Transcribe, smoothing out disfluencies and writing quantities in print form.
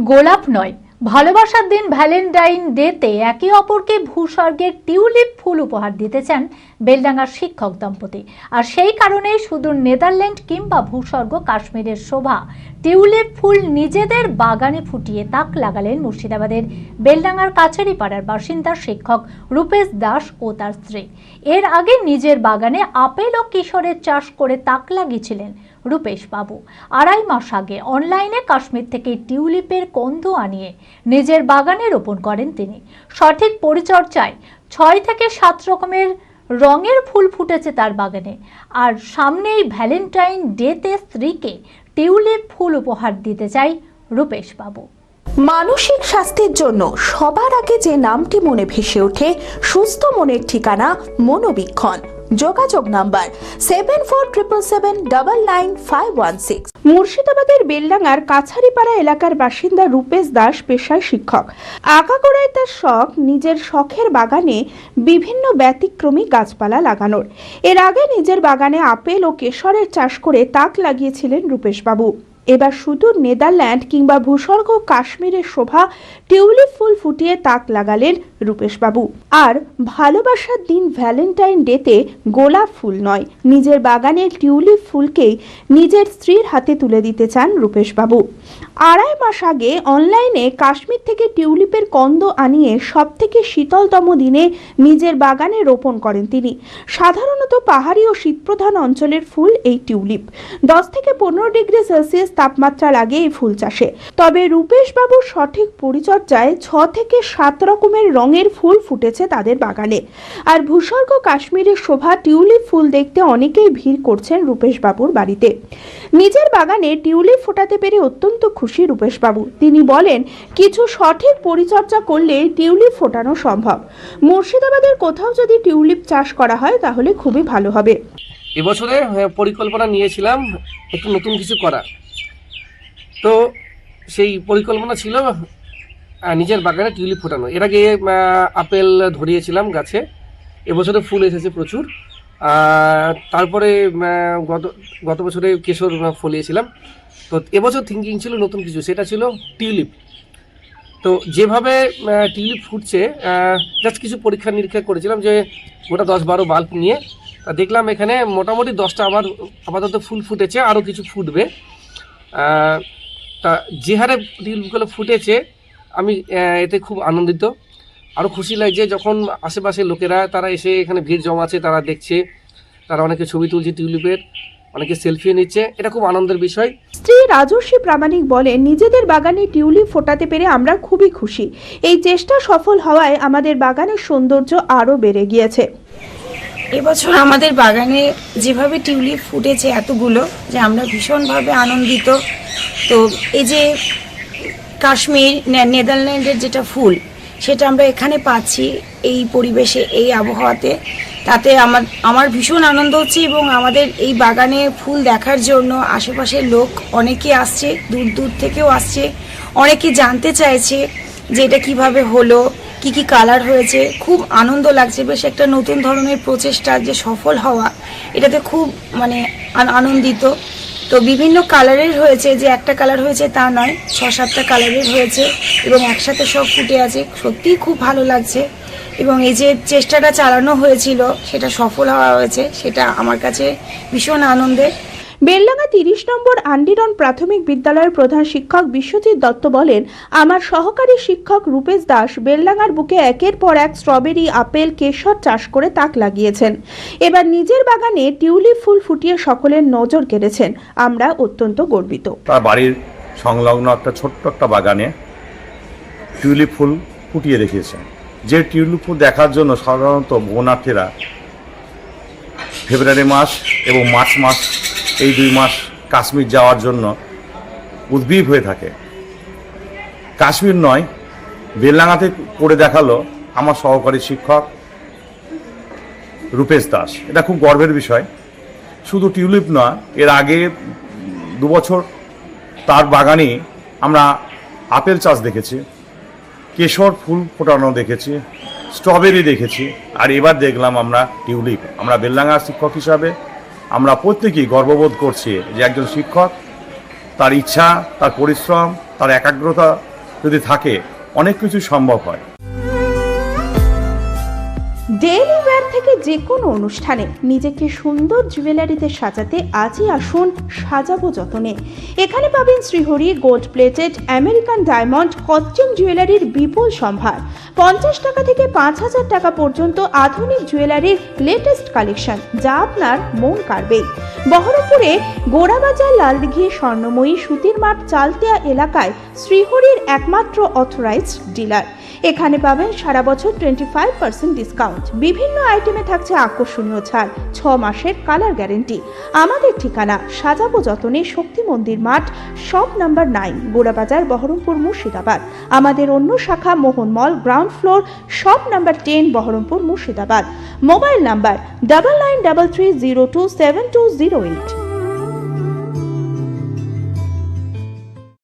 গোলাপ নয়, ভালোবাসার দিন ভ্যালেন্টাইন ডেতে একে অপরকে ভূস্বর্গের টিউলিপ ফুল উপহার দিতে চান বেলডাঙ্গার শিক্ষক দম্পতি। আর সেই কারণে সুদূর নেদারল্যান্ড কিংবা ভূস্বর্গ কাশ্মীরের শোভা টিউলিপ ফুল নিজেদের বাগানে ফুটিয়ে তাক লাগালেন মুর্শিদাবাদের বেলডাঙ্গার কাছারিপাড়ার বাসিন্দা শিক্ষক রূপেশ দাস ও তার স্ত্রী। এর আগে নিজের বাগানে আপেল ও কিশোরের চাষ করে তাক লাগিয়েছিলেন রূপেশ বাবু। 2.5 মাস আগে অনলাইনে কাশ্মীর থেকে টিউলিপের কন্দ আনিয়ে নিজের বাগানে রোপণ করেন তিনি। সঠিক পরিচর্যায় 6 থেকে 7 রকমের রঙের ফুল ফুটেছে তার বাগানে। আর সামনেই ভ্যালেন্টাইন ডেতে স্ত্রীকে টিউলিপ ফুল উপহার দিতে চাই রূপেশ বাবু। মানসিক স্বাস্থ্যের জন্য সবার আগে যে নামটি মনে ভেসে ওঠে, সুস্থ মনের ঠিকানা মনোবীক্ষণ। যোগাযোগ নাম্বার 7477799516। মুর্শিদাবাদের বেলডাঙ্গার কাছারিপাড়া এলাকার বাসিন্দা রূপেশ দাস পেশায় শিক্ষক। আগাগোড়ায় তার শখ নিজের শখের বাগানে বিভিন্ন ব্যতিক্রমী গাছপালা লাগানোর। এর আগে নিজের বাগানে আপেল ও কেশরের চাষ করে তাক লাগিয়েছিলেন রূপেশবাবু। এবার সুদূর নেদারল্যান্ড কিংবা ভূস্বর্গ কাশ্মীরের শোভা টিউলিপ ফুল ফুটিয়ে তাক লাগালেন রূপেশবাবু। আর ভালোবাসার দিন ভ্যালেন্টাইন ডেতে গোলাপ ফুল নয়, নিজের বাগানের টিউলিপ ফুলকেই নিজের স্ত্রীর হাতে তুলে দিতে চান রূপেশবাবু। 2.5 মাস আগে অনলাইনে কাশ্মীর থেকে টিউলিপের কন্দ আনিয়ে সবথেকে শীতলতম দিনে নিজের বাগানে রোপণ করেন তিনি। সাধারণত পাহাড়ি ও শীতপ্রধান অঞ্চলের ফুল এই টিউলিপ। 10 থেকে 15 ডিগ্রি সেলসিয়াস তাপমাত্রা লাগে এই ফুল চাষে। তবে রূপেশবাবুর সঠিক পরিচর্যায় 6 থেকে 7 রকমের রঙের ফুল ফুটেছে তাদের বাগানে। আর ভূস্বর্গ কাশ্মীরের শোভা টিউলিপ ফুল দেখতে অনেকেই ভিড় করছেন রূপেশবাবুর বাড়িতে। নিজের বাগানে টিউলিপ ফোটাতে পেরে অত্যন্ত খুশি রূপেশবাবু। তিনি বলেন, কিছু সঠিক পরিচর্যা করলে টিউলিপ ফোটানো সম্ভব। মুর্শিদাবাদের কোথাও যদি টিউলিপ চাষ করা হয় তাহলে খুবই ভালো হবে। এবছরে পরিকল্পনা নিয়েছিলাম একটু নতুন কিছু করার। তো সেই পরিকল্পনা ছিল নিজের বাগানে টিউলিপ ফোটানো। এর আগে আপেল ধরিয়েছিলাম গাছে, এবছরে ফুল এসেছে প্রচুর। তারপরে গত বছরে কেশর ফলিয়েছিলাম। তো এবছর থিঙ্কিং ছিল নতুন কিছু, সেটা ছিল টিউলিপ। তো যেভাবে টিউলিপ ফুটছে, জাস্ট কিছু পরীক্ষা নিরীক্ষা করেছিলাম যে গোটা 10-12 বাল্ব নিয়ে। তা দেখলাম এখানে মোটামুটি 10টা আবার আপাতত ফুল ফুটেছে, আরও কিছু ফুটবে। তা যে হারে টিউলিপগুলো ফুটেছে আমি এতে খুব আনন্দিত। আরও খুশি লাগছে যখন আশেপাশের লোকেরা তারা এসে এখানে ভিড় জমাচ্ছে, তারা দেখছে, তারা অনেকে ছবি তুলছে টিউলিপের, অনেকে সেলফি নিচ্ছে। এটা খুব আনন্দের বিষয়। স্ত্রী রাজস্বী প্রামাণিক বলেন, নিজেদের বাগানে টিউলিপ ফোটাতে পেরে আমরা খুবই খুশি। এই চেষ্টা সফল হওয়ায় আমাদের বাগানের সৌন্দর্য আরও বেড়ে গিয়েছে। এবছর আমাদের বাগানে যেভাবে টিউলিপ ফুটেছে এতগুলো, যে আমরা ভীষণভাবে আনন্দিত। তো এই যে কাশ্মীর নেদারল্যান্ডের যেটা ফুল, সেটা আমরা এখানে পাচ্ছি এই পরিবেশে, এই আবহাওয়াতে। তাতে আমার ভীষণ আনন্দ হচ্ছে। এবং আমাদের এই বাগানে ফুল দেখার জন্য আশেপাশের লোক অনেকে আসছে, দূর দূর থেকেও আসছে। অনেকে জানতে চাইছে যে এটা কিভাবে হলো, কি কি কালার হয়েছে। খুব আনন্দ লাগছে। বেশ একটা নতুন ধরনের প্রচেষ্টা যে সফল হওয়া, এটাতে খুব আনন্দিত। তো বিভিন্ন কালারের হয়েছে, যে একটা কালার হয়েছে তা নয়, 6-7টা কালারের হয়েছে এবং একসাথে সব ফুটে আছে। সত্যিই খুব ভালো লাগছে। এবং এই যে চেষ্টাটা চালানো হয়েছিল সেটা সফল হওয়া হয়েছে, সেটা আমার কাছে ভীষণ আনন্দের। বেলডাঙ্গা 30 নম্বর আন্ডিরন প্রাথমিক বিদ্যালয়ের প্রধান শিক্ষক বিশ্বজিৎ দত্ত বলেন, আমার সহকারী শিক্ষক রূপেশ দাস বেলডাঙ্গার বুকে একের পর এক স্ট্রবেরি, আপেল, কেশর চাষ করে তাক লাগিয়েছেন। এবার নিজের বাগানে টিউলিপ ফুল ফুটিয়ে সকলের নজর কেড়েছেন। আমরা অত্যন্ত গর্বিত। তার বাড়ির সংলগ্ন একটা ছোট্ট একটা বাগানে টিউলিপ ফুল ফুটিয়ে রেখেছেন। যে টিউলিপ ফুল দেখার জন্য সাধারণত বনার্থীরা ফেব্রুয়ারি মাস এবং মার্চ মাস, এই 2 মাস কাশ্মীর যাওয়ার জন্য উদ্গ্রীব হয়ে থাকে। কাশ্মীর নয়, বেলডাঙ্গাতে করে দেখালো আমার সহকারী শিক্ষক রূপেশ দাস। এটা খুব গর্বের বিষয়। শুধু টিউলিপ নয়, এর আগে 2 বছর তার বাগানে আমরা আপেল চাষ দেখেছি, কেশর ফুল ফোটানো দেখেছি, স্ট্রবেরি দেখেছি, আর এবার দেখলাম আমরা টিউলিপ। আমরা বেলডাঙ্গার শিক্ষক হিসাবে আমরা প্রত্যেকেই গর্ববোধ করছি যে একজন শিক্ষক তার ইচ্ছা, তার পরিশ্রম তার একাগ্রতা যদি থাকে, অনেক কিছু সম্ভব হয়। ডেইলি ওয়্যার থেকে যে কোনো অনুষ্ঠানে নিজেকে সুন্দর জুয়েলারিতে সাজাতে আজই আসুন সাজাবো যতনে। এখানে পাবেন Shrihari gold plated American diamond costume জুয়েলারির বিপুল সম্ভার। 50 টাকা থেকে 5000 টাকা পর্যন্ত আধুনিক জুয়েলারির লেটেস্ট কালেকশন, যা আপনার মন কাড়বে। বহরমপুরে গোড়াবাজার লালদিঘি স্বর্ণময়ী সুতির মাঠ চালতিয়া এলাকায় শ্রীহরির একমাত্র অথরাইজড ডিলার। এখানে পাবেন সারা বছর 25% ডিসকাউন্ট। বিভিন্ন আইটেমে থাকছে আকর্ষণীয় ছাড়, 6 মাসের কালার গ্যারেন্টি। আমাদের ঠিকানা সাজাবো যতনে, শক্তি মন্দির মাঠ, শপ নাম্বার 9, গোড়াবাজার, বহরমপুর, মুর্শিদাবাদ। আমাদের অন্য শাখা Mohan mall, ground floor, shop number 10, Berhampore, Murshidabad. Mobile number 9933027208।